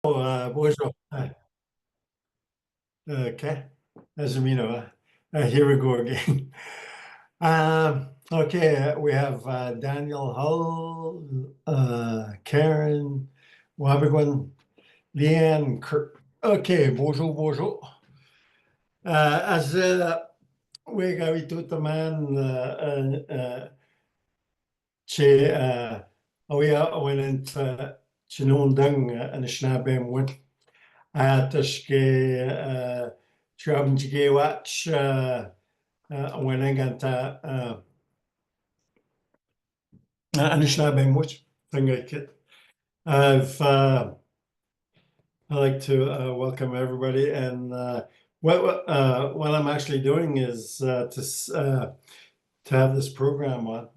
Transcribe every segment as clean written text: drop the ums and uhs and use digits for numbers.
Bonjour. Okay, as you know, here we go again. Okay, we have Daniel Hull, Karen, Waybihnnihgun, Leanne, Kurt. Okay, bonjour, bonjour. As we gawi tout man che we went chinondang Anishinnaabaymohwin. Tuske Isihjihgaywin when I got Anishinnaabay thing I kid. I like to welcome everybody, and what I'm actually doing is to have this program on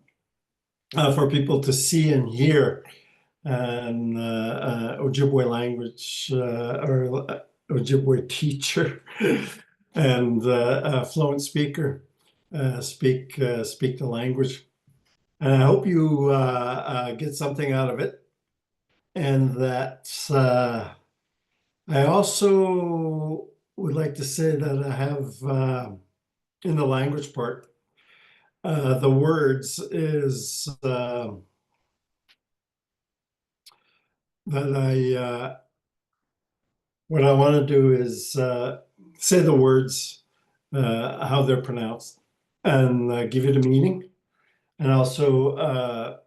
for people to see and hear an Ojibwe language or Ojibwe teacher and a fluent speaker speak the language. And I hope you get something out of it. And that I also would like to say that I have in the language part, the words is that what I want to do is say the words, how they're pronounced, and give it a meaning, and also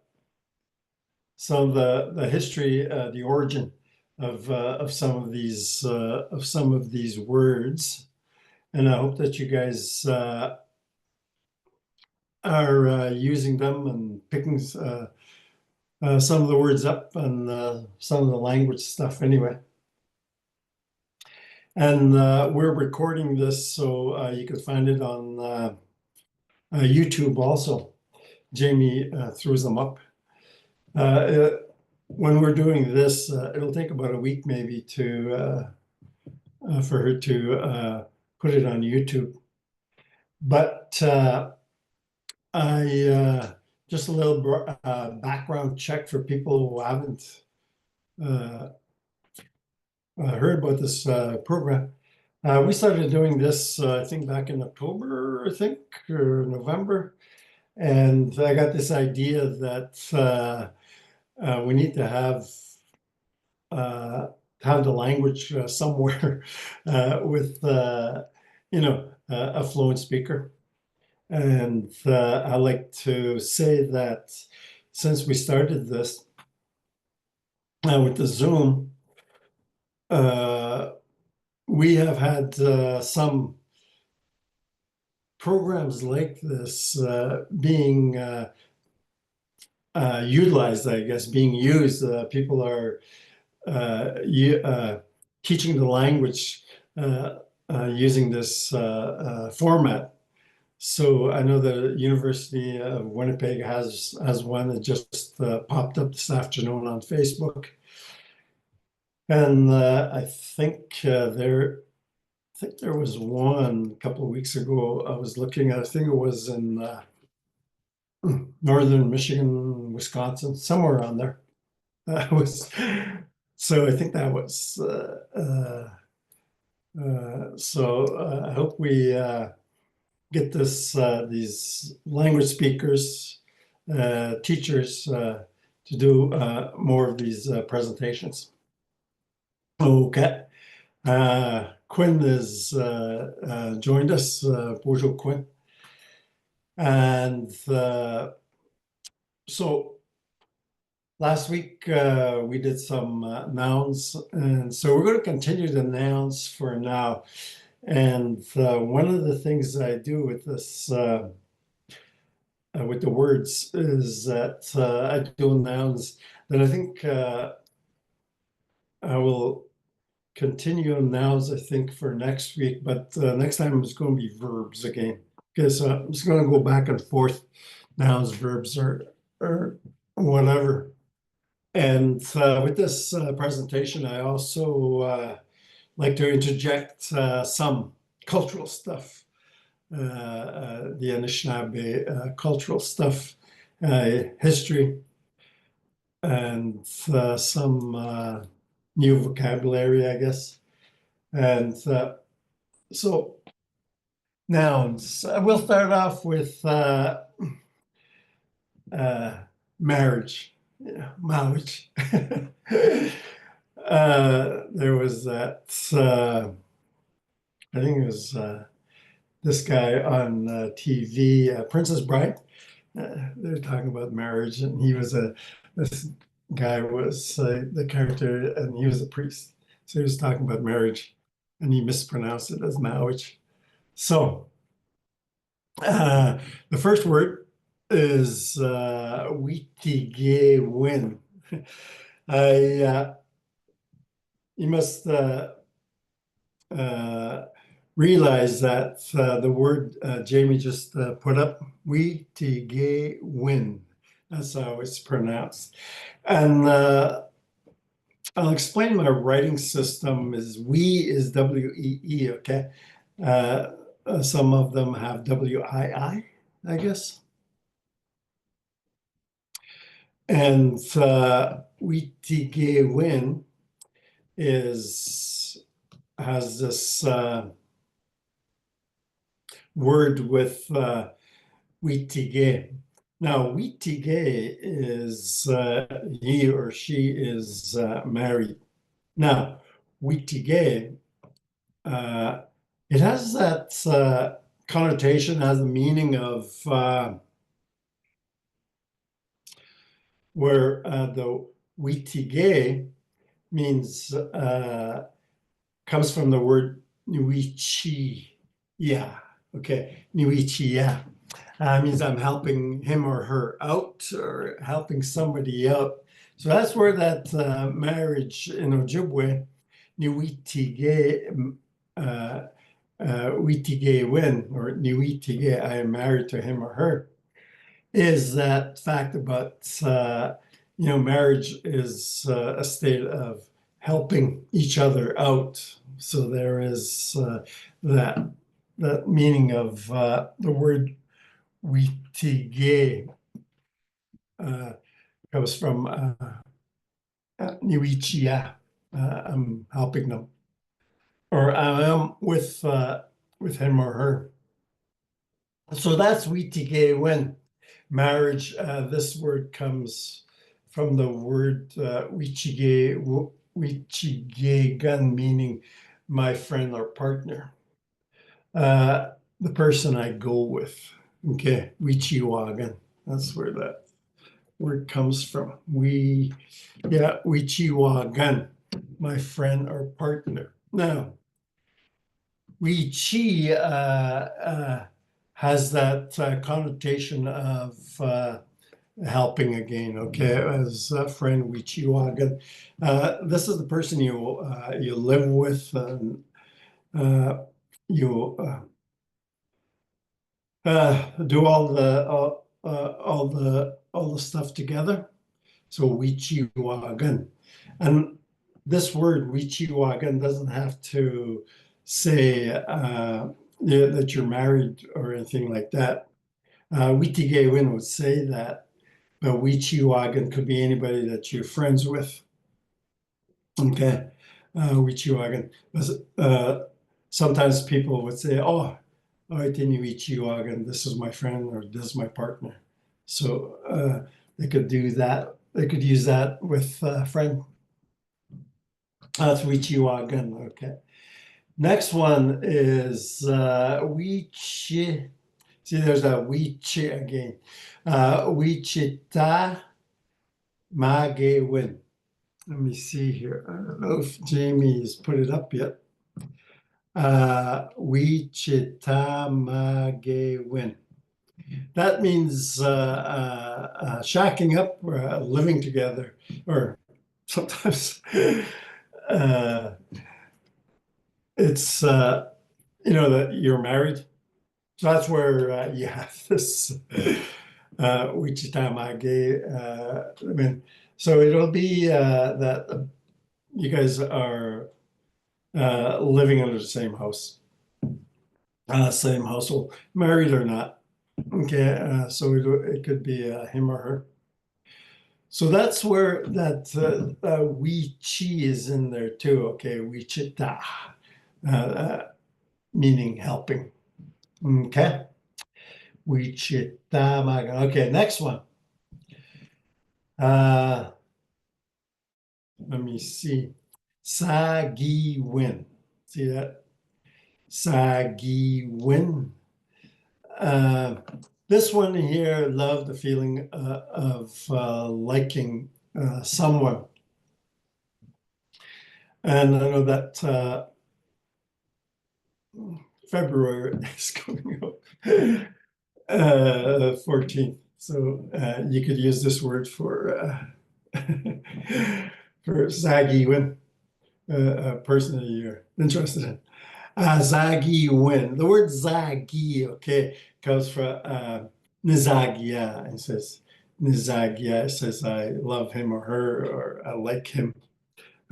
some of the history, the origin of some of these words, and I hope that you guys are using them and picking some of the words up and some of the language stuff anyway. And we're recording this so you can find it on YouTube also. Jamie throws them up. When we're doing this, it'll take about a week maybe to for her to put it on YouTube. But I just a little background check for people who haven't heard about this program. We started doing this, I think, back in October, I think, or November. And I got this idea that we need to have the language somewhere with, a fluent speaker. And I like to say that since we started this with the Zoom, we have had some programs like this being utilized, I guess, being used. People are teaching the language using this format. So I know the University of Winnipeg has one that just popped up this afternoon on Facebook. And I think there was one a couple of weeks ago I was looking at. I think it was in northern Michigan, Wisconsin, somewhere around there. So I think that was. So I hope we get these language speakers, teachers to do more of these presentations. Okay. Quinn has joined us. Bonjour, Quinn. And so last week we did some nouns, and so we're going to continue the nouns for now. And one of the things I do with this, with the words, is that I do nouns. Then I think I will continue nouns, I think, for next week, but next time it's going to be verbs again. Okay, so I'm just going to go back and forth, nouns, verbs, or whatever. And with this presentation, I also like to interject some cultural stuff, the Anishinaabe cultural stuff, history, and some new vocabulary, I guess. And so nouns. We'll start off with marriage, marriage. There was that, I think it was this guy on TV, Princess Bride. They're talking about marriage, and this guy was the character, and he was a priest. So he was talking about marriage, and he mispronounced it as marriage. So the first word is Weetihgaywin. You must realize that the word Jamie just put up, Weetihgaywin. That's how it's pronounced. And I'll explain my writing system. We is W-E-E, okay? Some of them have W-I-I, I guess. And Weetihgaywin has this word with Weetigay. Now, Weetigay is he or she is married. Now, Weetigay, it has that connotation, has the meaning of where the Weetigay means comes from the word Nihweejeewahgun. Okay, Nihweejeewahgun. Means I'm helping him or her out, or helping somebody out. So that's where that marriage in Ojibwe, Weejihtahmahgaywin, or Nihweetihgaywin, I am married to him or her, is that fact about, marriage is a state of helping each other out. So there is that meaning of the word Weetigay comes from Nihweejeewah. I'm helping them, or I am with him or her. So that's Weetihgaywin. Marriage. This word comes from the word weejeewahgun, meaning my friend or partner, the person I go with. Okay, weejeewahgun. That's where that word comes from. Weejeewahgun, my friend or partner. Now, weechee has that connotation of helping again. Okay, as a friend, weejeewahgun. This is the person you live with, and you do all the stuff together. So weejeewahgun, and this word weejeewahgun doesn't have to say that you're married or anything like that. Weetihgaywin would say that, but weejeewahgun could be anybody that you're friends with. Okay, weejeewahgun. Sometimes people would say, "Oh, Weejihtahmahgaywin, this is my friend," or "this is my partner." So they could do that. They could use that with a friend. That's weejeewahgun. Okay. Next one is weechi. See, there's a weechi again. Weejihtahmahgaywin. Let me see here. I don't know if Jamie's put it up yet. Weejihtahmahgaywin. That means shacking up, living together, or sometimes it's that you're married. So that's where you have this Weejihtahmahgaywin. So it'll be that you guys are living under the same house, same household, married or not. Okay, so it could be him or her. So that's where that weechi is in there too. Okay, weechihtah, meaning helping. Okay, weejihtahmahgaywin. Okay, next one. Let me see. Saageewin. See that? Saageewin. This one here, love the feeling of liking someone. And I know that February is coming up, 14th. So you could use this word for Saageewin, a person that you're interested in. Saageewin. The word Zagi, okay, comes from Nizagia. It says Nizagia. It says I love him or her, or I like him.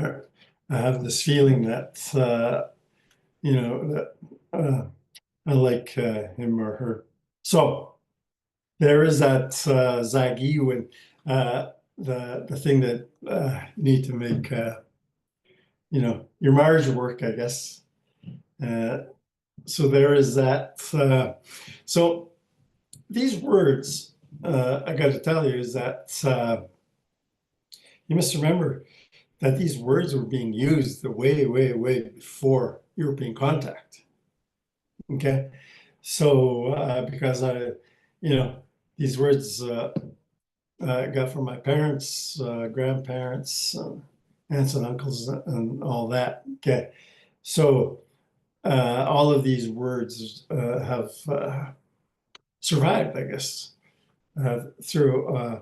Or I have this feeling that that I like him or her. So there is that Saageewin, the thing that you need to make your marriage work, I guess. So there is that. So these words, I got to tell you, is that you must remember that these words were being used way, way, way before European contact. Okay, so because these words I got from my parents, grandparents, aunts and uncles, and all that. Okay, so all of these words have survived, I guess, through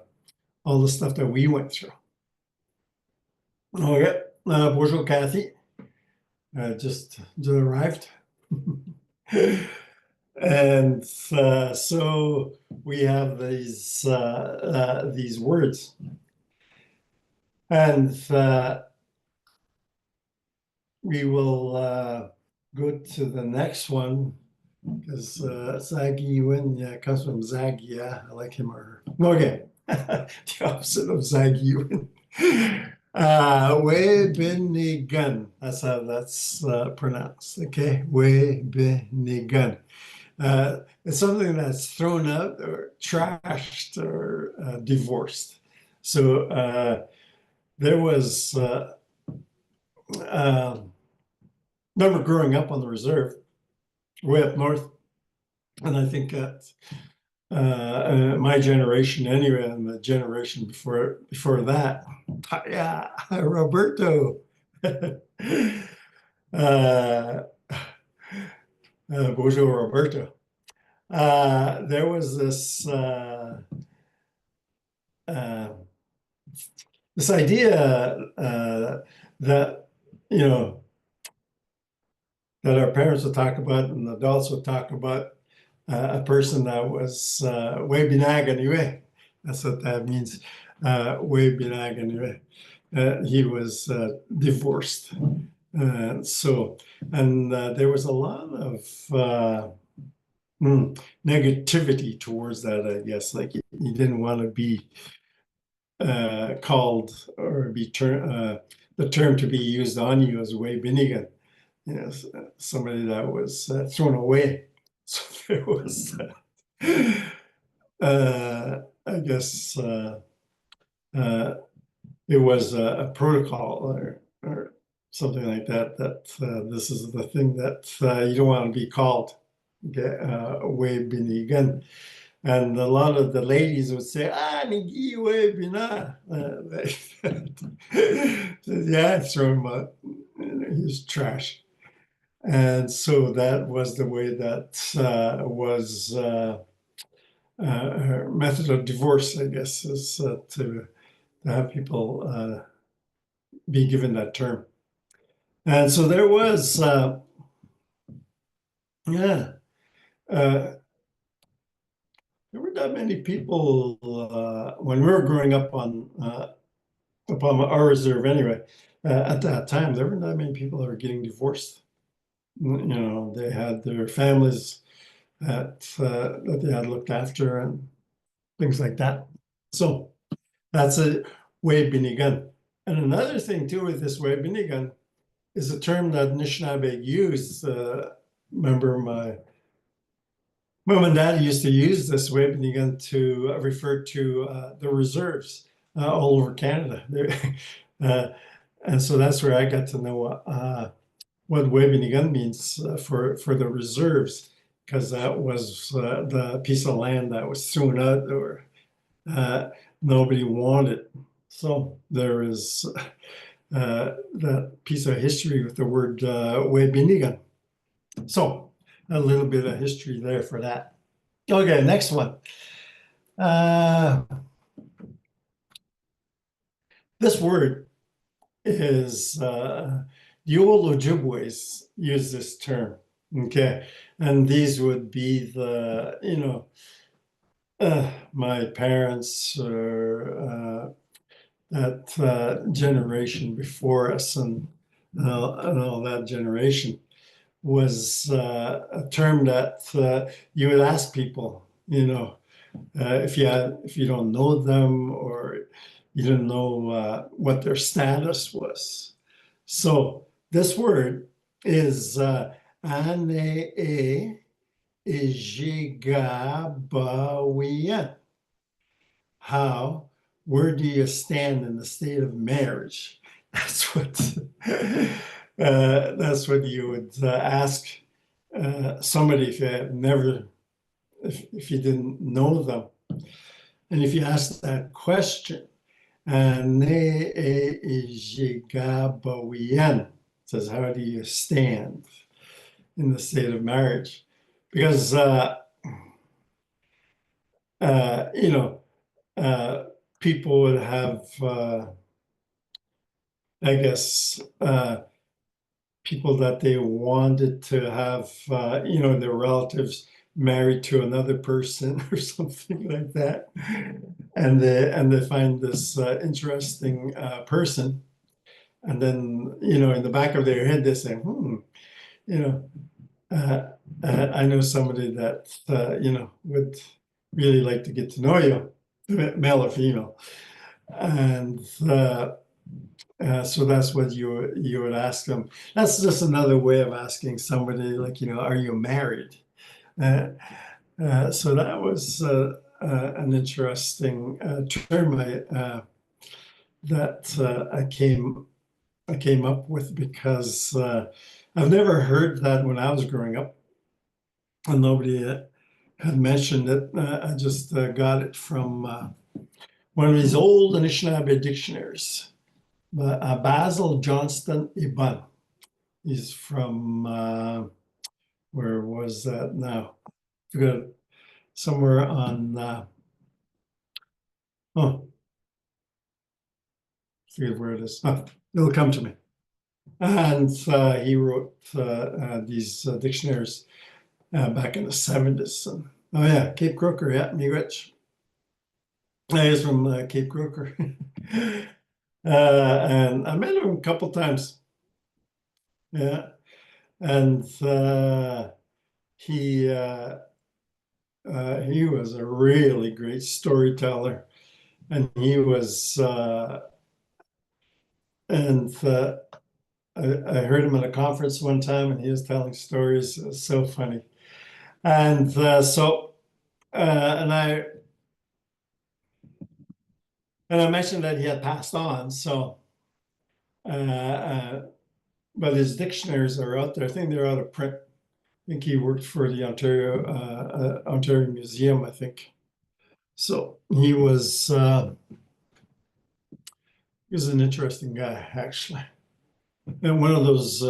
all the stuff that we went through. Okay, bonjour, Kathy. Just arrived. And so we have these words, and we will go to the next one, because Saageewin comes from Zagia. I like him or her. Okay, the opposite of Saageewin. Waybihnnihgun. That's how that's pronounced. Okay, Waybihnnihgun. It's something that's thrown out or trashed or divorced. So there was, remember growing up on the reserve, way up north, and I think that my generation anyway, and the generation before that, yeah, Roberto. Bonjour, Roberto. There was this this idea that that our parents would talk about and adults would talk about a person that was Waybihnnihgun. That's what that means. Waybihnnihgun. He was divorced. So there was a lot of negativity towards that, I guess. Like he didn't want to be called or be the term to be used on you as Waybihnnihgun. Somebody that was thrown away. So there was, I guess, it was a protocol or something like that, that this is the thing that you don't want to be called, Waybihnnihgun. And a lot of the ladies would say, Nigi Waybihnnah. Yeah, throw him out. He's trash. And so that was the way that was her method of divorce, I guess, is to have people be given that term. And so there was, there weren't that many people when we were growing up on our reserve anyway. At that time, there weren't that many people that were getting divorced. They had their families that they had looked after and things like that. So That's a Waybihnnihgun. And another thing too with this Waybihnnihgun is a term that Anishinnaabay used. Remember my mom and dad used to use this Waybihnnihgun to refer to the reserves all over Canada. And so that's where I got to know what Weetihgaywin means for the reserves, because that was the piece of land that was thrown out or nobody wanted. So there is that piece of history with the word Weetihgaywin. So a little bit of history there for that. Okay, next one. This word is the old Ojibways use this term, okay? And these would be the, my parents or that generation before us and all that generation was a term that you would ask people, if you don't know them or you didn't know what their status was. So this word is Aynnahayihzihgahbahwihyun. Where do you stand in the state of marriage? That's what you would ask somebody if you didn't know them. And if you ask that question, Aynnahayihzihgahbahwihyun says, how do you stand in the state of marriage? Because people would have, I guess, people that they wanted to have, their relatives married to another person or something like that, and they find this interesting person, and then in the back of their head they say, I know somebody that would really like to get to know you, male or female, and so that's what you would ask them. That's just another way of asking somebody, like, are you married? So that was an interesting term that I came up with, because I've never heard that when I was growing up, and nobody had mentioned it. I just got it from one of these old Anishinaabe dictionaries, Basil Johnston Ibn. He's from where was that now? I forgot, somewhere on forget where it is. It'll come to me. And he wrote these dictionaries back in the 70s. And, oh yeah, Cape Croker, yeah, Miigwech. He's from Cape Croker. And I met him a couple times. Yeah. And he was a really great storyteller. And he was, I heard him at a conference one time, and he was telling stories. It was so funny. And and I mentioned that he had passed on. So, but his dictionaries are out there. I think they're out of print. I think he worked for the Ontario Museum, I think. So he was an interesting guy, actually. And one of those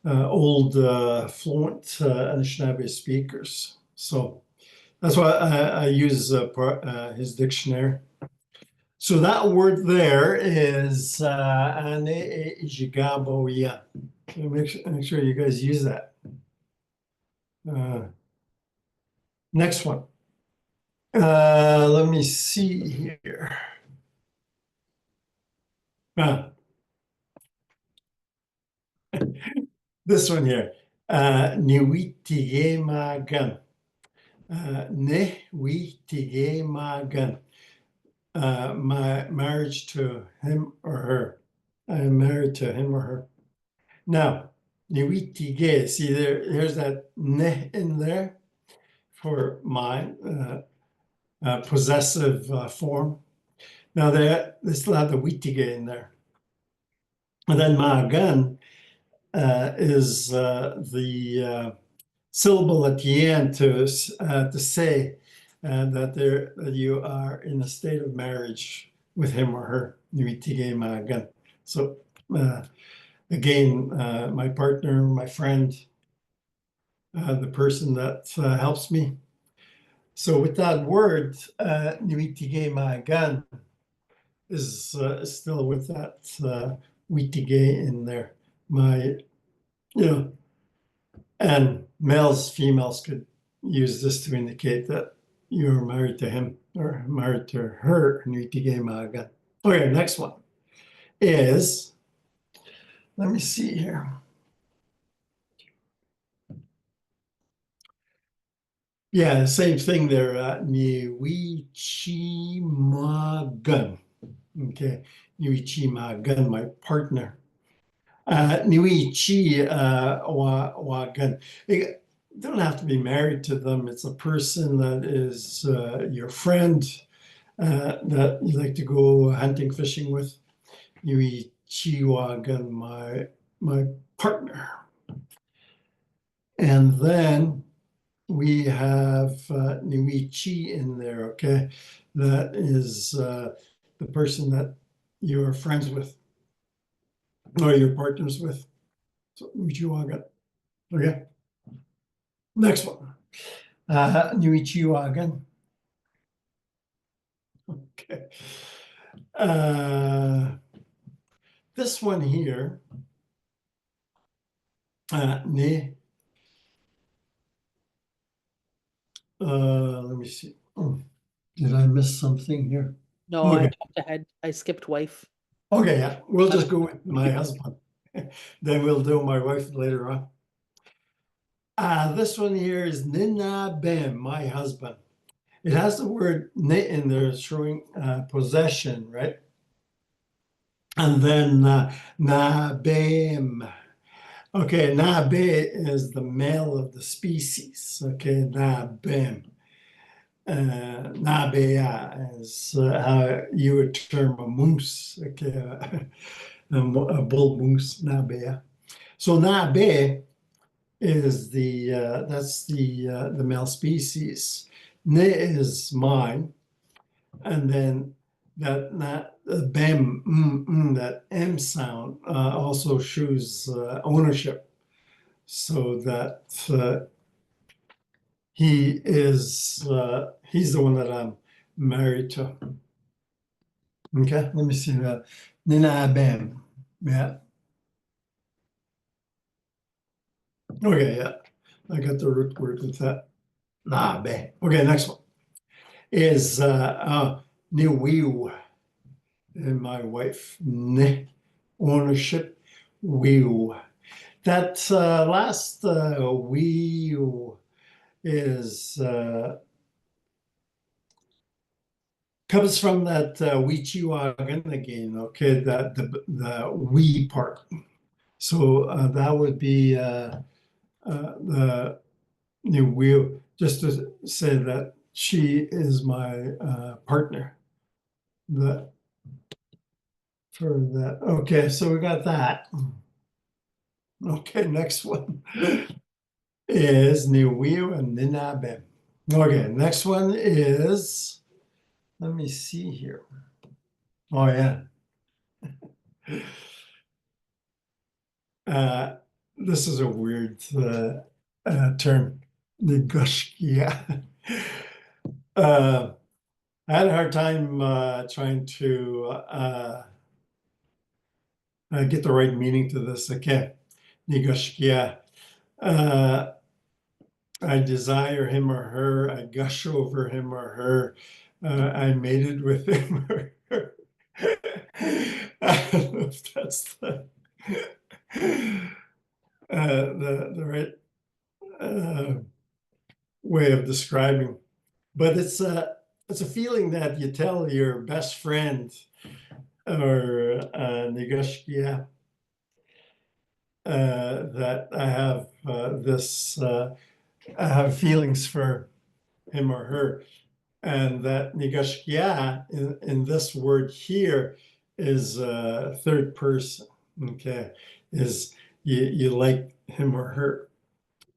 old fluent Anishinaabe speakers. So that's why I use his dictionary. So that word there is Aynnahayihzihgahbahwihyun. Make sure you guys use that. Next one. Let me see here. This one here. Nihweetihgaymahgun. Nihweetihgaymahgun. my marriage to him or her. I am married to him or her. Now, Nihweetigay, see here's that ne in there for my possessive form. Now they still have the Weetigay in there. And then mahgun is the syllable at the end to say that you are in a state of marriage with him or her. Weejihtahmahgaywin. So again, my partner, my friend, the person that helps me. So with that word, Weejihtahmahgaywin is still with that Weetigay in there. And males, females could use this to indicate that you're married to him or married to her. Weejihtahmahgaywin. Okay, next one is, let me see here. Yeah, same thing there. Nihweejeewahgun. Okay, Nihweejeewahgun, my partner. Nihweejeewahgun. You don't have to be married to them. It's a person that is your friend that you like to go hunting, fishing with. Nihweejeewahgun, my partner. And then we have Nihweejeeh in there, okay? That is the person that you're friends with or your partners with. So Nihweejeewahgun. Okay. Next one. Nihweejeewahgun. Okay. This one here, ne. Let me see. Oh, did I miss something here? No, Okay. I jumped ahead. I skipped wife. Okay, yeah, we'll just go with my husband. Then we'll do my wife later on. This one here is Nihnahbaym, my husband. It has the word ni in there showing possession, right? And then nahbaym. Okay, nahbay is the male of the species. Okay, nahbaym. Nahbaya is how you would term a moose. Okay, a bull moose, nahbaya. So nahbay is that's the male species. Ne is mine, and then that bem that m sound also shows ownership, so that he's the one that I'm married to. Okay, let me see that. Nihnahbaym. Yeah. Okay, yeah. I got the root word with that. Nahbay. Okay, next one is Nihweewih, and my wife. Ne, ownership. Weew. That last weew is comes from that weejeewahgun again. Okay, that the we part. So that would be the Nihweewih, just to say that she is my partner. For that. Okay, so we got that. Okay, next one is Nihweewih and Nihnahbaym. Okay, next one is, let me see here. Oh yeah. This is a weird term, Nigushkia. I had a hard time trying to get the right meaning to this. Okay, Nigushkia. I desire him or her. I gush over him or her. I mated with him or her. I don't know if that's the right way of describing, but it's it's a feeling that you tell your best friend or Nigashkia that I have I have feelings for him or her, and that Nigashkia in this word here is third person. Okay, is you like him or her,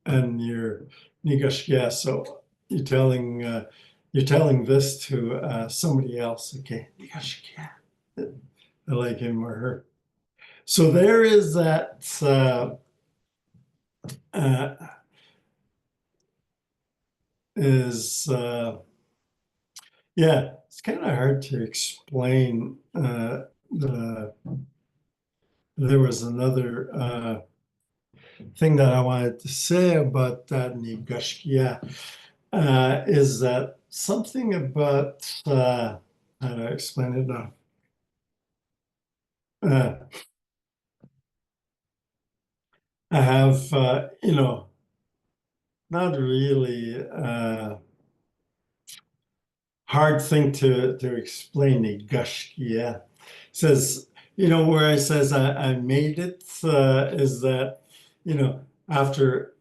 and you're Nigashkia. So you're telling this to somebody else. Okay, Nigashkia. I like him or her. So there is that yeah, it's kind of hard to explain. There was another thing that I wanted to say about that Nigashkia is that something about how do I explain it now? I have not really hard thing to explain Nigashkia. Says, where it says I made it is that, after,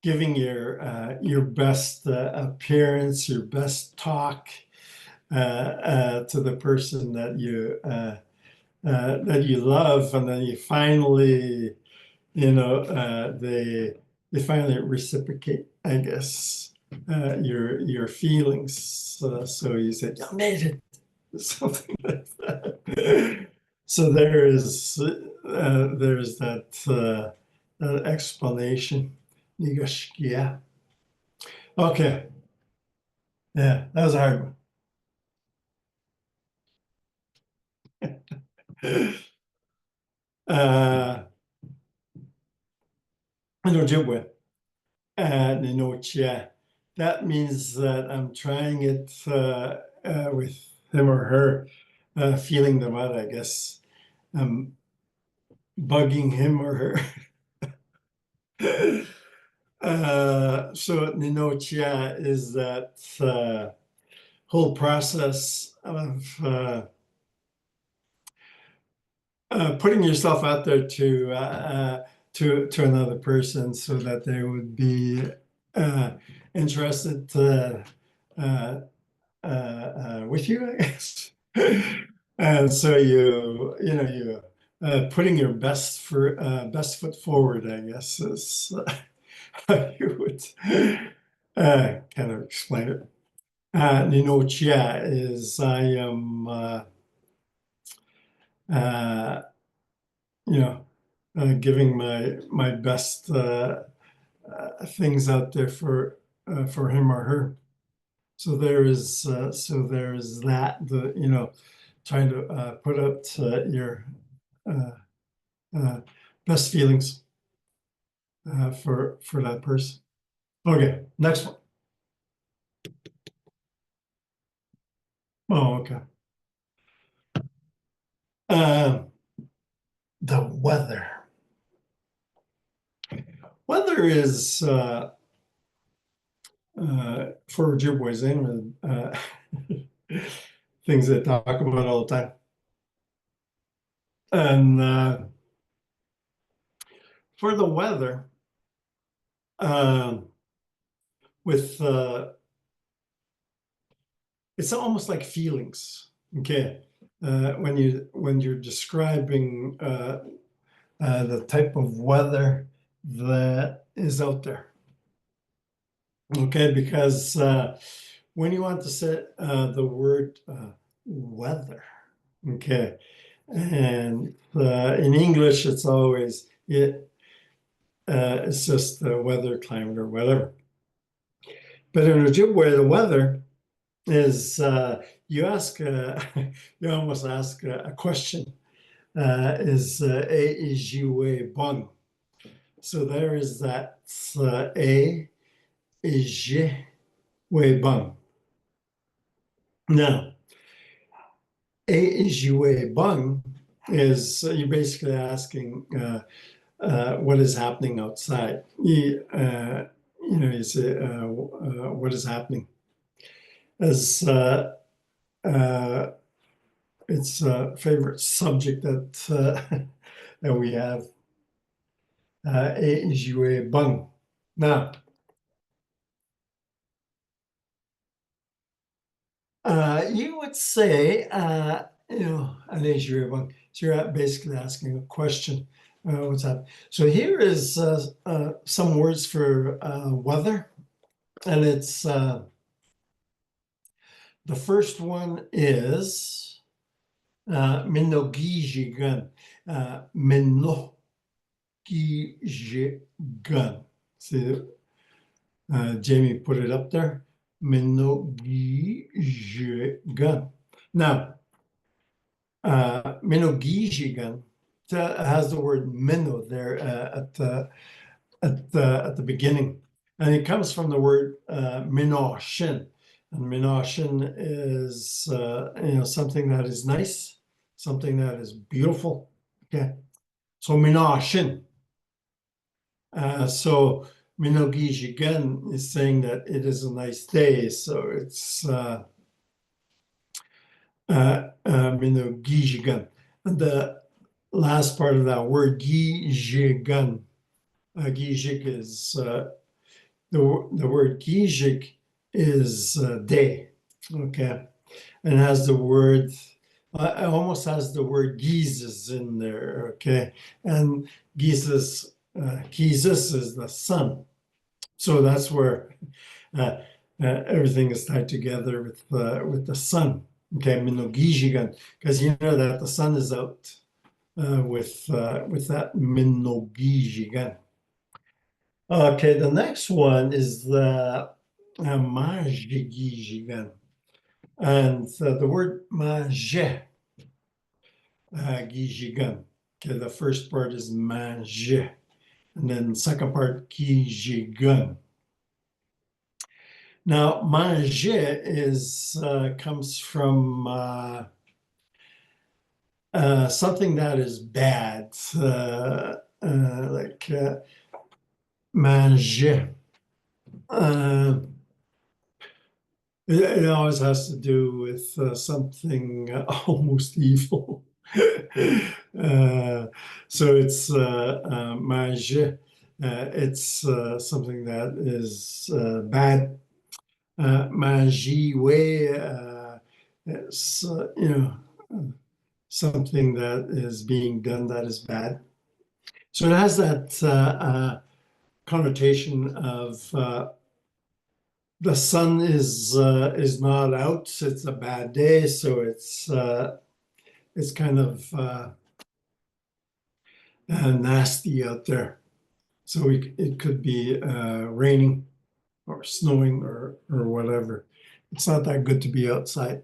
giving your best appearance, your best talk to the person that you love, and then you finally, they finally reciprocate, I guess, your feelings. So you said, "You made it," something like that. So there's that explanation. Nigashkia. Okay. Yeah, that was a hard one. In Ojibwe, Ninochia. That means that I'm trying it with him or her, feeling them out, I guess. I'm bugging him or her. So Ninochia is that whole process of putting yourself out there to another person so that they would be interested with you, I guess. And so you putting your best foot forward, I guess, is how you would kind of explain it. Ninochia is I am giving my best things out there for him or her. So there is that trying to put out your best feelings for that person. Okay, next one. Oh, okay. The weather. Weather is for Ojibwe's things they talk about all the time. And for the weather, with it's almost like feelings. Okay, when you're describing the type of weather that is out there. Okay, because when you want to say the word weather, okay, and in English it's always it's just the weather, climate, or whatever. But in Ojibwe, the weather is you ask you almost ask a question. Is Aynnahayihzihgahbahwihyun. So there is that Aynnahayihzihgahbahwihyun. Now, Aynnahbaym is you're basically asking what is happening outside. you say, what is happening? As it's a favorite subject that that we have. Isihjihgaywin. Now, you would say, Anishinnaabaymohwin. So you're basically asking a question. What's happening? So here is some words for weather, and it's the first one is Weetihgaywin. Weetihgaywin. See, Jamie put it up there. Weetihgaywin. Now, Weetihgaywin has the word minnow there at the beginning, and it comes from the word minashin, and minashin is something that is nice, something that is beautiful. Okay, so minashin. So Weetihgaywin is saying that it is a nice day, so it's Weetihgaywin. And the last part of that word, weejeewahgun. Weejeewah is the word weejeewah is day, okay, and it has the word. It almost has the word Jesus in there, okay, and Jesus is the sun, so that's where everything is tied together with the sun. Okay, Weetihgaywin, because you know that the sun is out with that Weetihgaywin. Okay, the next one is the Weejihtahmahgaywin, and the word weejeewahgun. Okay, the first part is weejeewah, and then the second part weejeewahgun. Now, weejeewah is comes from something that is bad, like weejeewah. It always has to do with something almost evil. So it's weejeewah. It's something that is bad. Weejihtahmahgaywin, it's something that is being done that is bad. So it has that connotation of the sun is not out. It's a bad day, so it's kind of nasty out there. So it could be raining or snowing or whatever. It's not that good to be outside.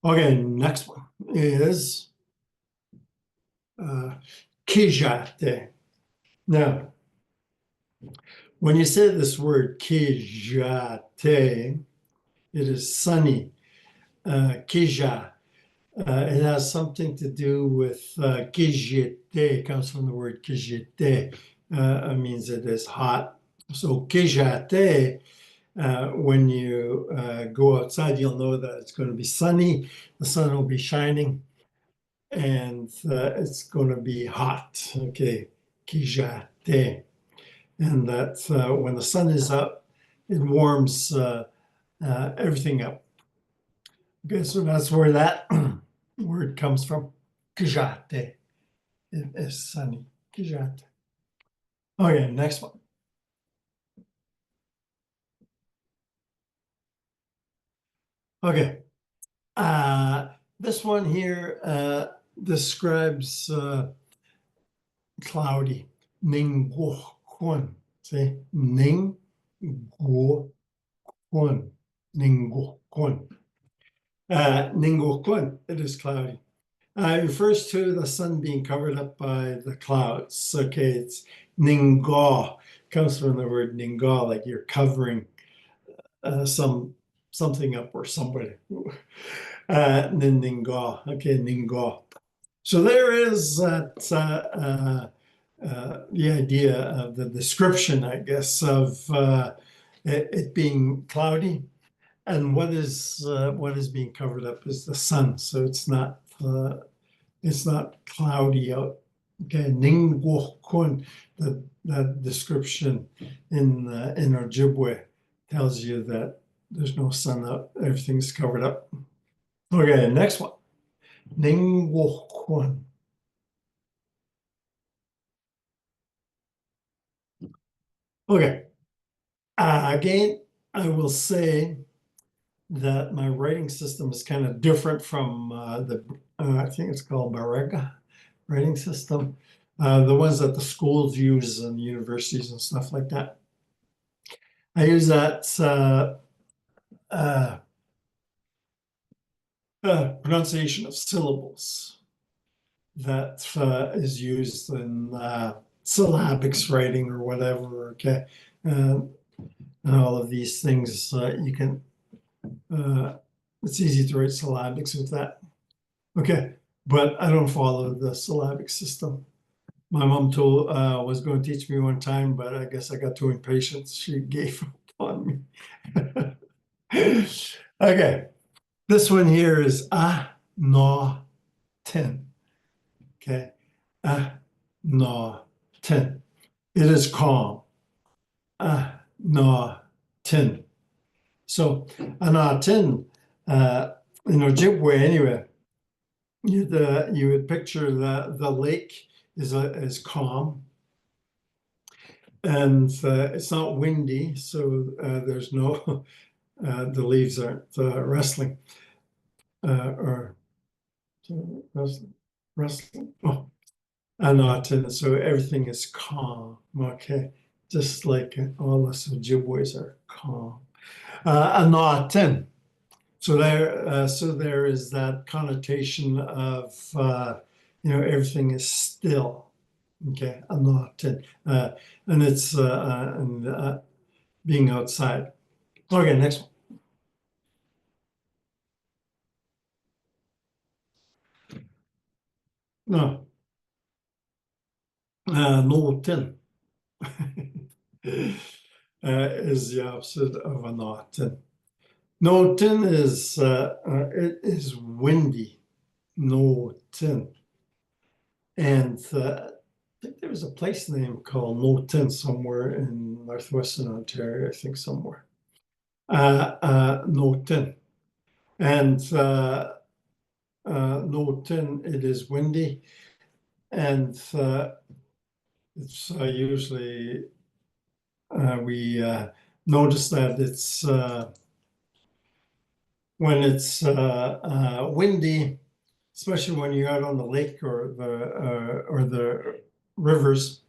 Okay, next one is Kihkayndahsohwin. Now, when you say this word Kihkayndahsohwin, it is sunny. Kihkayndahsohwin, it has something to do with Weejihtah. It comes from the word Weejihtah. It means it is hot. So Weejihtah, when you go outside, you'll know that it's going to be sunny. The sun will be shining, and it's going to be hot. Okay, Weejihtah. And that when the sun is up, it warms everything up. Okay, so that's where that word comes from. Weejihtah. It is sunny. Weejihtah. Okay, next one. Okay. This one here describes cloudy. Nihweetihgaywin. See? Nihweetihgaywin. Nihweetihgaywin. Nihweetihgaywin. It is cloudy. It refers to the sun being covered up by the clouds. Okay, it's ningaw. Comes from the word ningaw, like you're covering something up or somebody. Ningaw. Okay, ningaw. So there is that the idea of the description, I guess, of it being cloudy, and what is being covered up is the sun, so it's not cloudy out. Okay, Nihweetihgaywin, that description in Ojibwe tells you that there's no sun out, everything's covered up. Okay, next one. Nihweetihgaywin. Okay. Again, I will say that my writing system is kind of different from I think it's called Barega writing system, the ones that the schools use and universities and stuff like that. I use that pronunciation of syllables that is used in syllabics writing or whatever. Okay, and all of these things you can. It's easy to write syllabics with that. Okay, but I don't follow the syllabic system. My mom was going to teach me one time, but I guess I got too impatient. She gave up on me. Okay, this one here is no tin. Okay, no tin. It is calm. No tin. So tin in Ojibwe anyway, you would picture the lake is calm, and it's not windy, so there's no the leaves aren't rustling or rustling. Oh, tin. So everything is calm. Okay, just like all us Ojibwes are calm. Tin. So there is that connotation of everything is still. Okay, tin, and it's being outside. Okay, next one. No tin is the opposite of tin. No tin is it is windy. No tin, and I think there was a place name called No Tin somewhere in northwestern Ontario. I think somewhere. No tin, and no tin. It is windy, and it's usually we notice that it's when it's windy, especially when you're out on the lake or the rivers.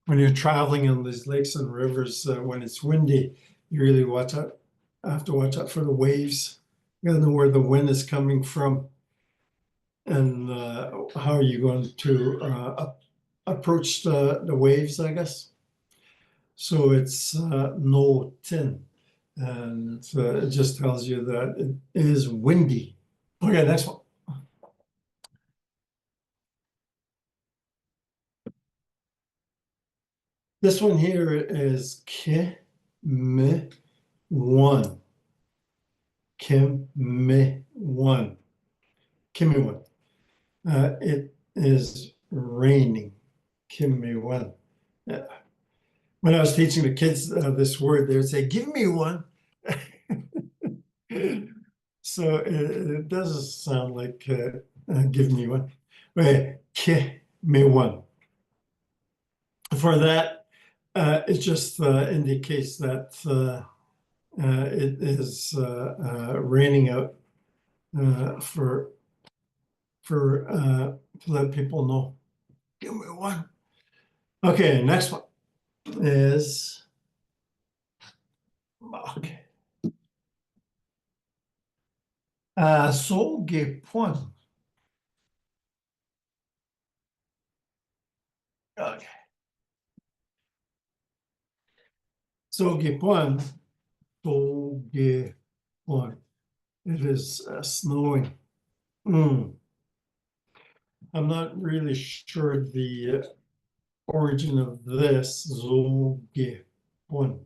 When you're traveling on these lakes and rivers, when it's windy, you really have to watch out for the waves. You gotta know where the wind is coming from, and how are you going to approach the waves, I guess. So it's no tin, and it just tells you that it is windy. Okay, next one. This one here is Kihkayndahsohwin. Kihkayndahsohwin. Kihkayndahsohwin. It is raining. Kihkayndahsohwin. When I was teaching the kids this word, they would say, "Give me one." So it does sound like give me one. Wait, Kihkayndahsohwin. For that, it just indicates that it is raining out to let people know. Give me one. Okay, next one is okay. Saageewin. Okay. Saageewin. Saageewin. It is snowing. I'm not really sure the origin of this Saageewin,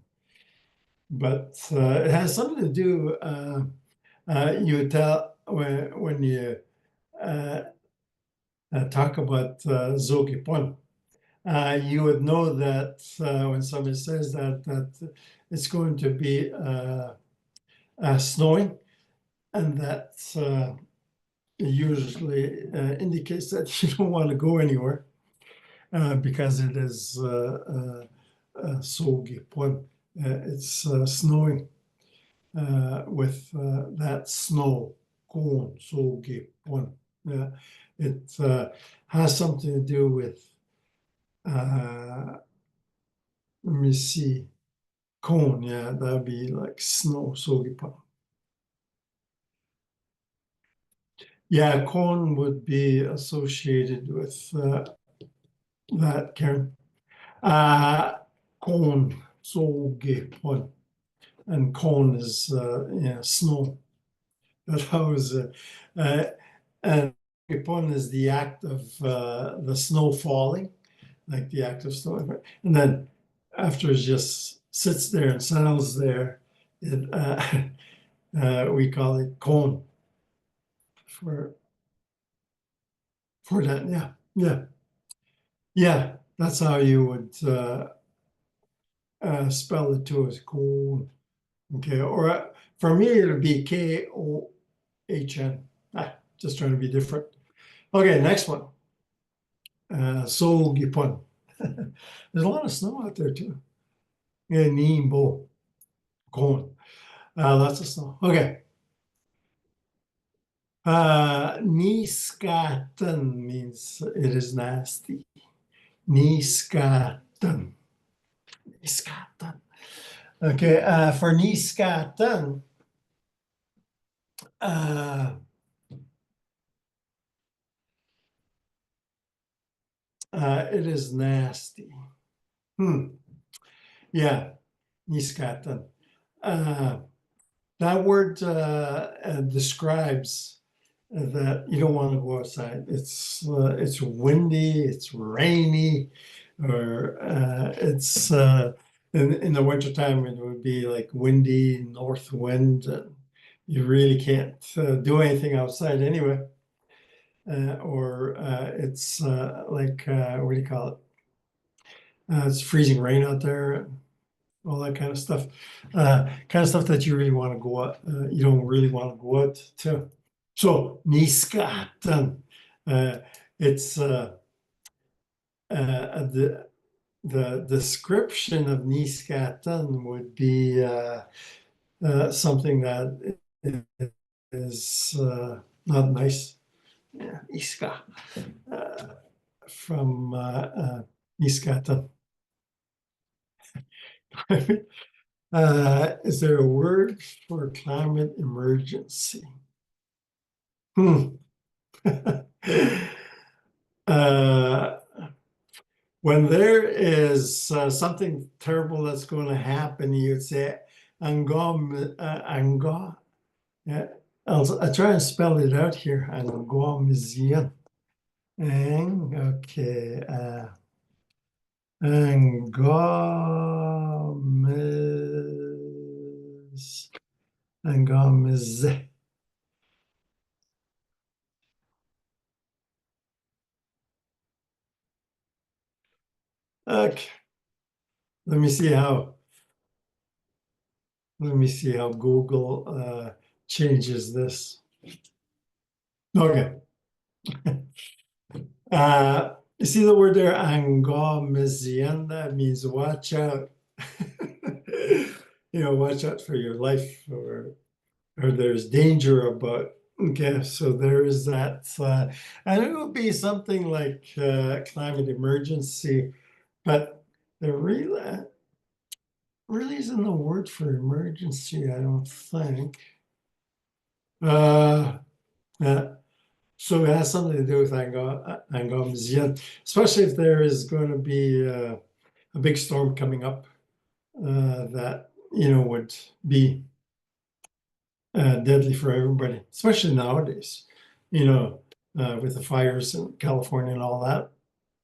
but it has something to do. You tell when you talk about Saageewin. You would know that when somebody says that it's going to be snowing, and that usually indicates that you don't want to go anywhere because it is Saageewin. It's snowing with that snow cone, Saageewin. It has something to do with let me see, cone. Yeah, that'd be like snow, Saageewin. Yeah, cone would be associated with that, Karen. Cone, Saageewin, and cone is snow. That's how is and Saageewin is the act of the snow falling, like the act of snow, and then after it just sits there and settles there, it we call it cone for that. Yeah. That's how you would spell it too, as cone. Okay, or for me it would be Kohn. Just trying to be different. Okay, next one. Saageewin. There's a lot of snow out there too. Yeah, Nimbo, Kohn. Lots of snow. Okay. Niskaten means it is nasty. Niskaten. Niskaten. Okay, for niskaten, it is nasty. Yeah, niskaten. That word describes that you don't want to go outside. It's windy, it's rainy, or it's in the wintertime it would be like windy north wind. And you really can't do anything outside anyway. Or it's like what do you call it? It's freezing rain out there. And all that kind of stuff, that you really want to go out. You don't really want to go out to. So niskaten, it's the description of niskaten would be something that is not nice. Yeah, iska from niskaten. Is there a word for climate emergency? When there is something terrible that's going to happen, you'd say Angom. Yeah, I'll try and spell it out here. Angomzian. Okay. Angamiz. Okay. Let me see how Google changes this. Okay. You see the word there, angamizian? That means watch out. Watch out for your life, or there's danger about. Okay, so there is that, and it would be something like climate emergency, but there really isn't a word for emergency, I don't think. So it has something to do with angamizian, especially if there is going to be a big storm coming up that would be deadly for everybody, especially nowadays, with the fires in California and all that.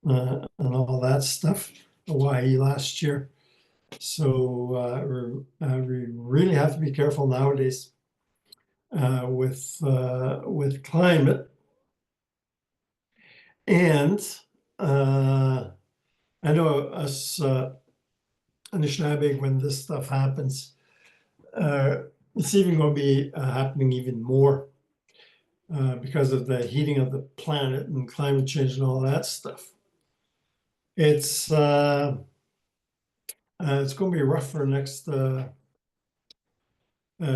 and all that stuff, Hawaii last year. So we really have to be careful nowadays with climate. And I know us Anishinaabe, when this stuff happens, it's even going to be happening even more because of the heating of the planet and climate change and all that stuff. It's going to be rough for the next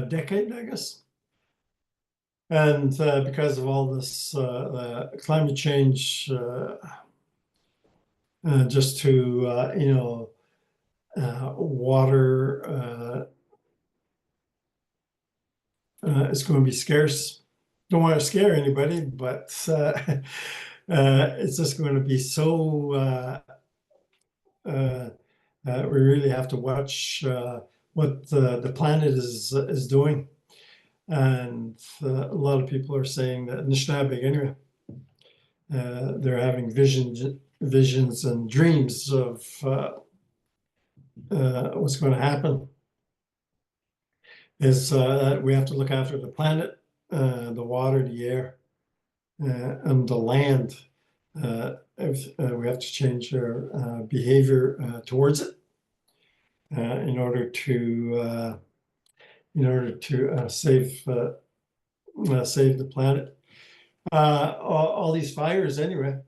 decade, I guess. And because of all this climate change, just to, water is going to be scarce. Don't want to scare anybody, but it's just going to be so, we really have to watch what the planet is doing. And a lot of people are saying that Anishinaabe, anyway, they're having visions and dreams of what's going to happen. Is we have to look after the planet, the water, the air, and the land. We have to change our behavior towards it in order to save the planet. All these fires, anyway,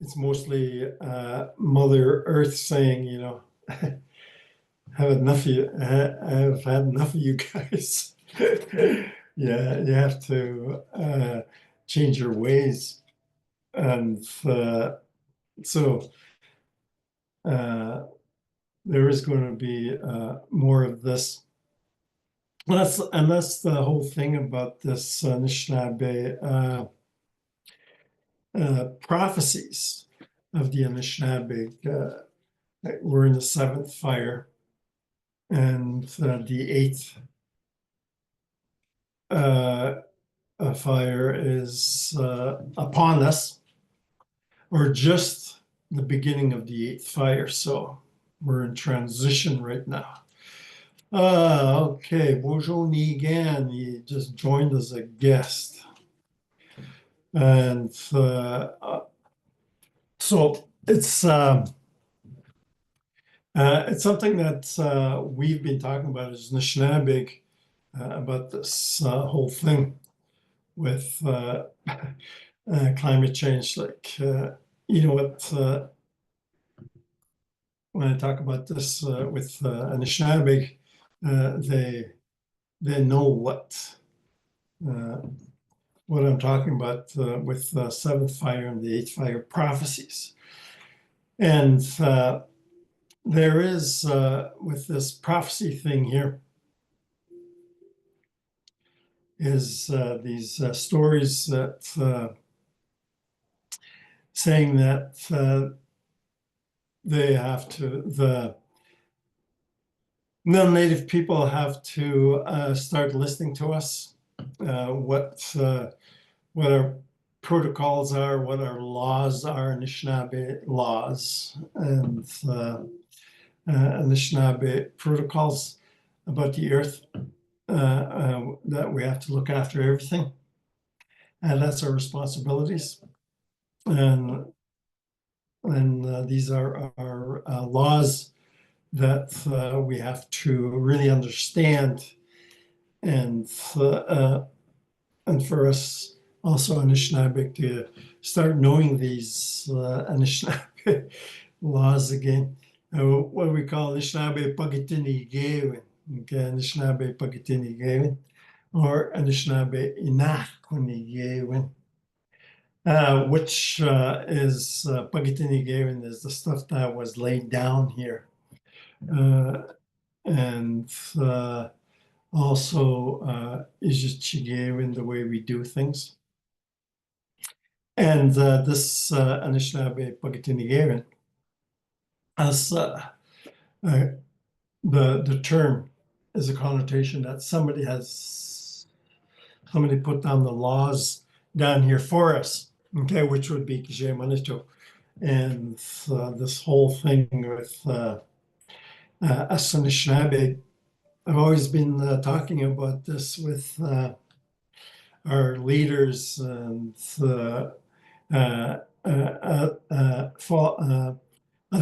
it's mostly Mother Earth saying, have enough of you. I've had enough of you guys. Yeah, you have to change your ways, and so there is going to be more of this. And that's the whole thing about this Anishinaabe prophecies of the Anishinaabe. We're in the 7th fire, and the 8th fire is upon us, or just the beginning of the 8th fire. So we're in transition right now. Okay, bonjour Nigan, he just joined as a guest. And so it's something that we've been talking about as Anishinaabe, about this whole thing with climate change. Like, what, when I talk about this with Anishinaabe, they know what I'm talking about with the 7th fire and the 8th fire prophecies. And there is, with this prophecy thing here, is these stories that saying that they have to, the non-native people have to start listening to us, what our protocols are, what our laws are, Anishinaabe laws, and Anishinaabe protocols about the earth, that we have to look after everything, and that's our responsibilities. And these are our laws that we have to really understand, and for us also Anishinaabe to start knowing these Anishinaabe laws again. What we call AnishinaabayWeejihtahmahgaywin, okay, Anishinaabaymohwin, or Anishinaabaynnihweetihgaywin, which is Weejihtahmahgaywin is the stuff that was laid down here, and also Isihjihgaywin, the way we do things. And this Anishinaabe Weejihtahmahgaywin, as the term is a connotation that somebody put down the laws down here for us, okay, which would be Kihkayndahsohwin, And this whole thing with us Anishinaabe, I've always been talking about this with our leaders and other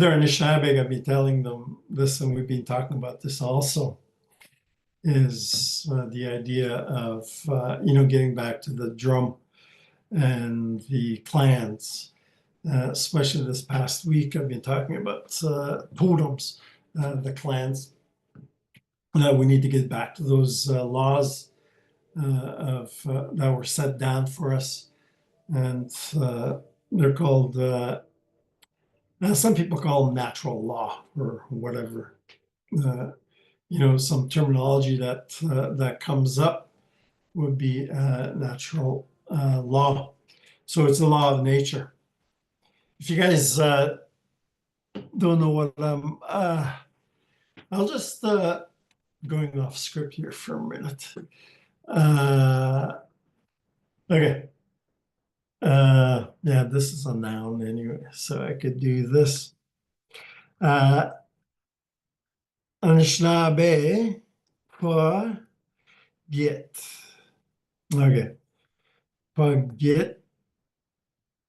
Anishinaabe. I've been telling them this, and we've been talking about this also, is the idea of, getting back to the drum and the clans. Especially this past week, I've been talking about totems, the clans. We need to get back to those laws that were set down for us, and they're called. Some people call them natural law or whatever. Some terminology that comes up would be natural law. So it's the law of nature. If you guys don't know what I'll just going off script here for a minute. Okay. Yeah, this is a noun anyway, so I could do this. Anishinnaabay forget. Okay. Forget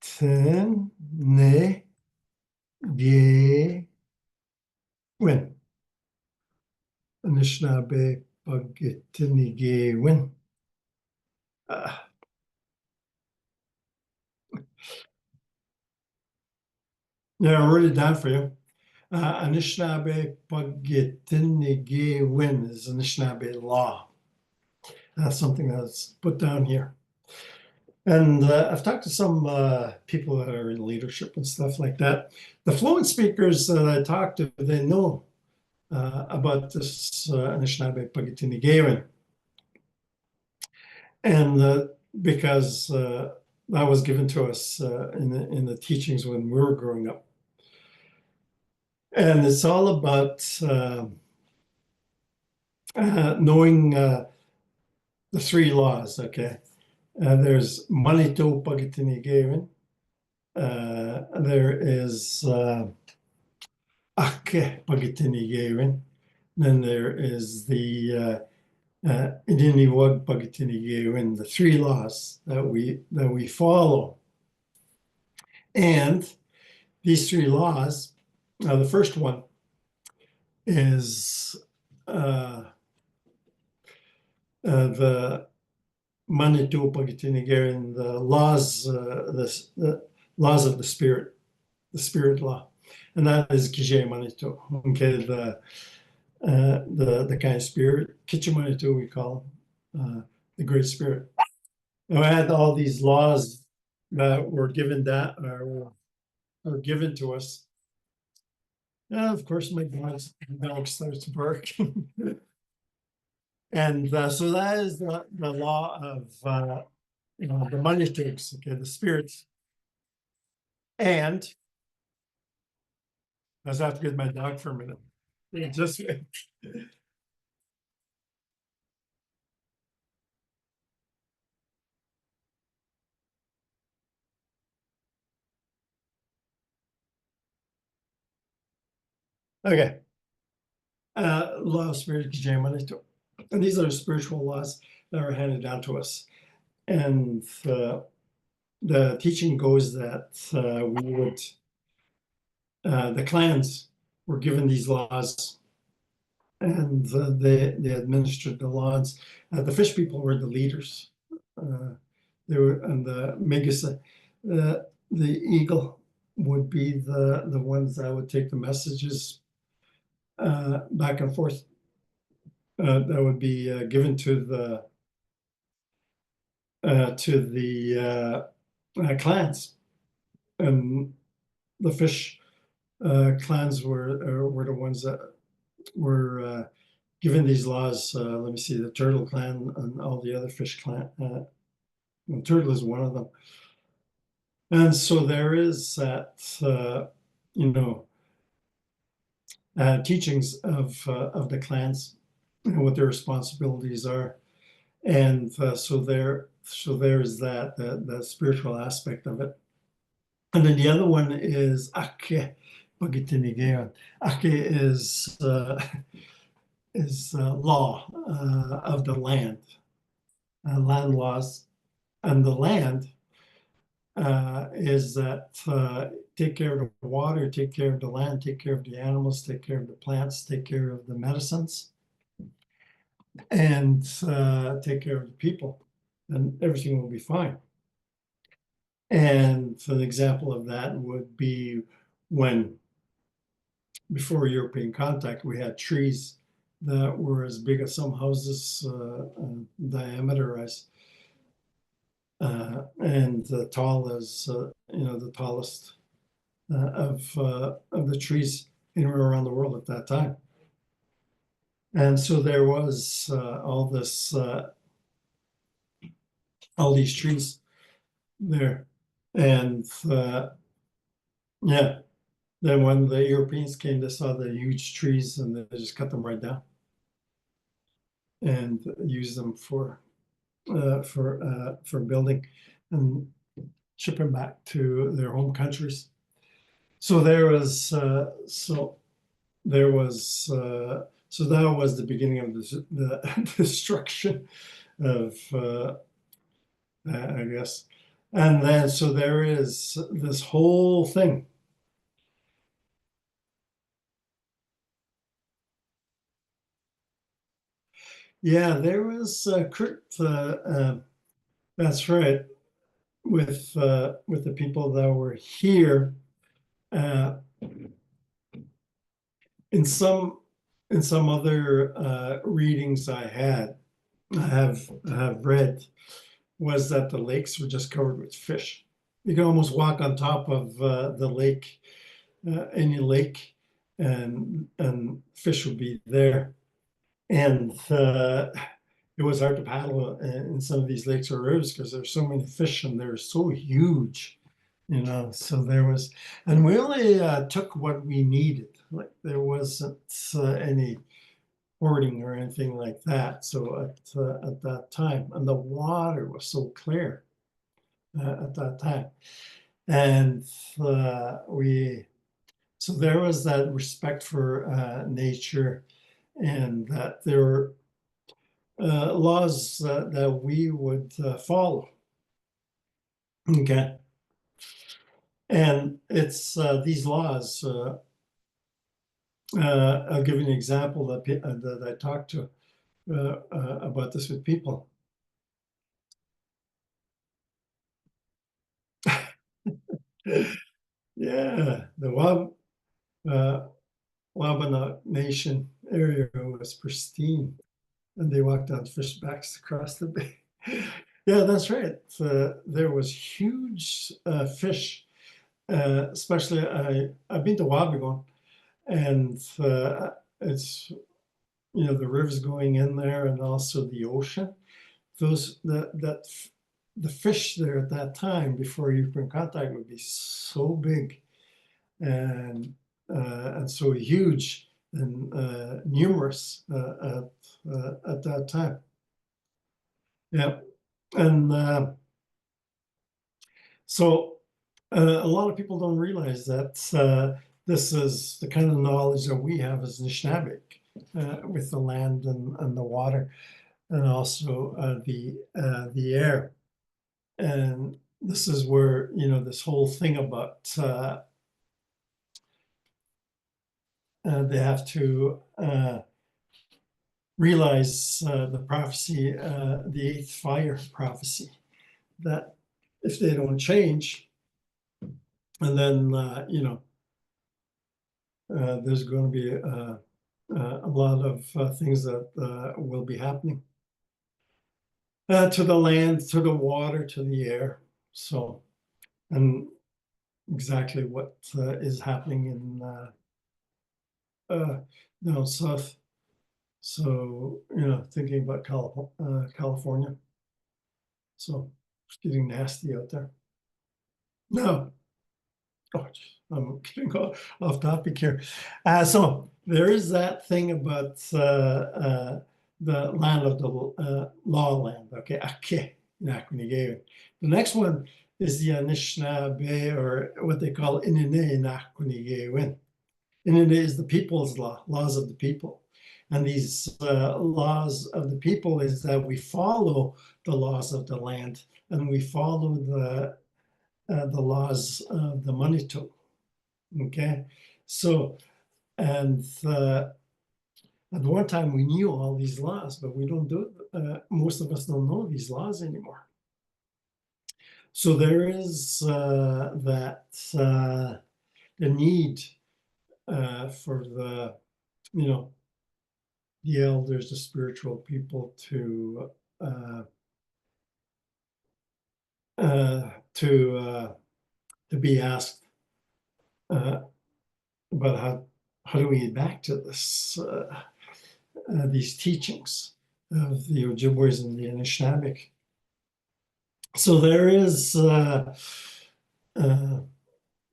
Nihweetihgaywin. Anishinnaabay yeah, I'll write it down for you. Anishinnaabay is Anishinnaabay law. That's something that's put down here. And I've talked to some people that are in leadership and stuff like that. The fluent speakers that I talked to, they know about this Anishinnaabay. And because that was given to us in the teachings when we were growing up. And it's all about knowing the three laws, okay? There's Manito Weejihtahmahgaywin. There is Ake Weejihtahmahgaywin. Then there is the Weejiewahgun, the three laws that we follow. And these three laws, the first one is the Manito Weejihtahmahgaywin, the laws of the spirit law, and that is Kihkayndahsohwin. Okay, the kind of spirit, Kihkayndahsohwin we call him, the great spirit. And we had all these laws that were given are given to us. And of course, my dog starts barking. And so that is the law of the money takes, okay, the spirits. And I just have to get my dog for a minute. Yeah, just okay. Law of spirit, Kihkayndahsohwin. And these are spiritual laws that are handed down to us. And the teaching goes that the clans were given these laws, and they administered the laws. The fish people were the leaders. They were, and the Megasa, the eagle would be the ones that would take the messages back and forth. That would be given to the clans, and the fish clans were the ones that were given these laws. Let me see, the turtle clan and all the other fish clan. And turtle is one of them. And so there is that, teachings of the clans and what their responsibilities are. And so there is that spiritual aspect of it. And then the other one is Weetihgaywin. Is law of the land, land laws, and the land is that take care of the water, take care of the land, take care of the animals, take care of the plants, take care of the medicines, and take care of the people, and everything will be fine. And an example of that would be when, before European contact, we had trees that were as big as some houses diameter as, and tall as the tallest of the trees anywhere around the world at that time. And so there was all these trees there, and yeah. Then when the Europeans came, they saw the huge trees and they just cut them right down and use them for building and ship them back to their home countries. So there was so that was the beginning of the destruction of I guess. And then so there is this whole thing. Yeah, there was Kurt. That's right. With the people that were here, in some other readings I have read, was that the lakes were just covered with fish. You can almost walk on top of the lake, any lake, and fish would be there. And it was hard to paddle in some of these lakes or rivers because there's so many fish and they're so huge, So there was, and we only took what we needed. Like there wasn't any hoarding or anything like that. So at that time, and the water was so clear at that time, and so there was that respect for nature. And that there were laws that we would follow. Okay. And it's these laws. I'll give you an example that I talked to about this with people. Yeah, the Wabanok Nation area was pristine, and they walked on fishbacks across the bay. Yeah, that's right. There was huge fish, especially I've been to Waybihnnihgun, and it's the rivers going in there, and also the ocean. The fish there at that time before European contact would be so big and so huge and numerous at that time. Yeah, and so a lot of people don't realize that this is the kind of knowledge that we have as Anishinnaabeg with the land and the water, and also the air. And this is where this whole thing about they have to realize the prophecy, the eighth fire prophecy, that if they don't change, and then there's going to be a lot of things that will be happening to the land, to the water, to the air. So, and exactly what is happening in down south. So, thinking about California. So it's getting nasty out there. No. Oh, I'm getting off topic here. So there is that thing about the land of the law land. Okay, Aynnahayihzihgahbahwihyun. The next one is the Anishinnaabay, or what they call Aynnahayihzihgahbahwihyun. Inine is the people's law, laws of the people. And these laws of the people is that we follow the laws of the land, and we follow the laws of the Manitou. Okay, so and at one time we knew all these laws, but we don't do it. Most of us don't know these laws anymore. So there is the need for the the elders, the spiritual people, to be asked about how do we get back to this these teachings of the Ojibwes and the Anishinaabe. So there is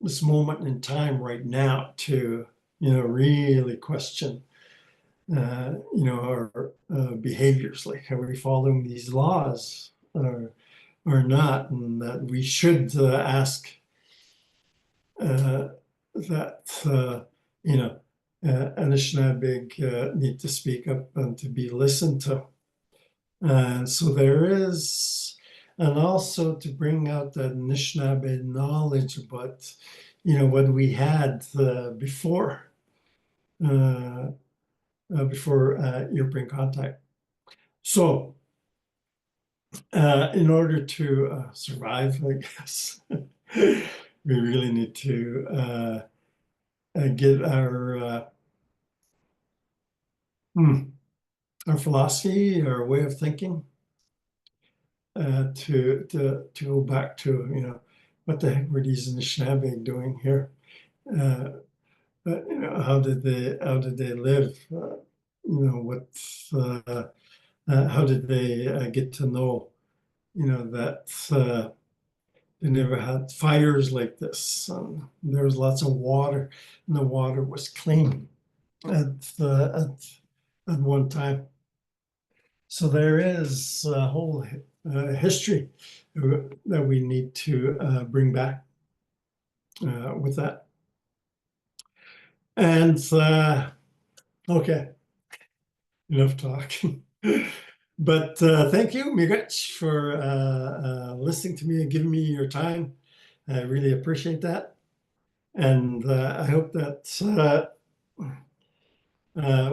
this moment in time right now to really question our behaviors, like, are we following these laws or not, and that we should ask that Anishinaabe need to speak up and to be listened to. And so there is, and also to bring out that Anishinaabe knowledge about what we had before ear-brain contact. So in order to survive, I guess, we really need to get our philosophy, our way of thinking, to go back to what the heck were these Anishinaabe doing here? How did they live? How did they get to know that they never had fires like this? There was lots of water, and the water was clean at one time. So there is a whole history that we need to bring back with that. And okay, enough talking. But thank you, Miigwech, for listening to me and giving me your time. I really appreciate that. And I hope that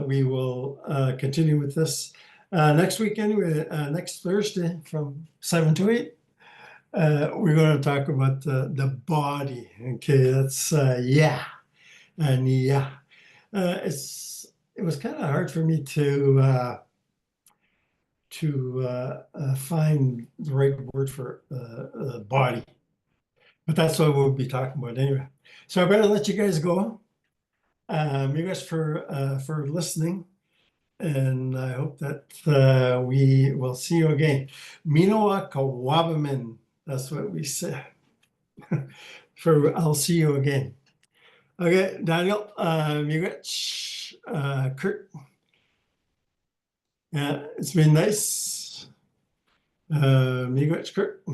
we will continue with this next week anyway, next Thursday from 7 to 8. We're going to talk about the body. Okay, that's yeah. And yeah, it was kind of hard for me to find the right word for body, but that's what we'll be talking about anyway. So I better let you guys go. You guys for listening, and I hope that we will see you again. Minoa kawabamin. That's what we say. I'll see you again. Okay, Daniel, Miigwech, Kurt. Yeah, it's been nice. Miigwech, Kurt.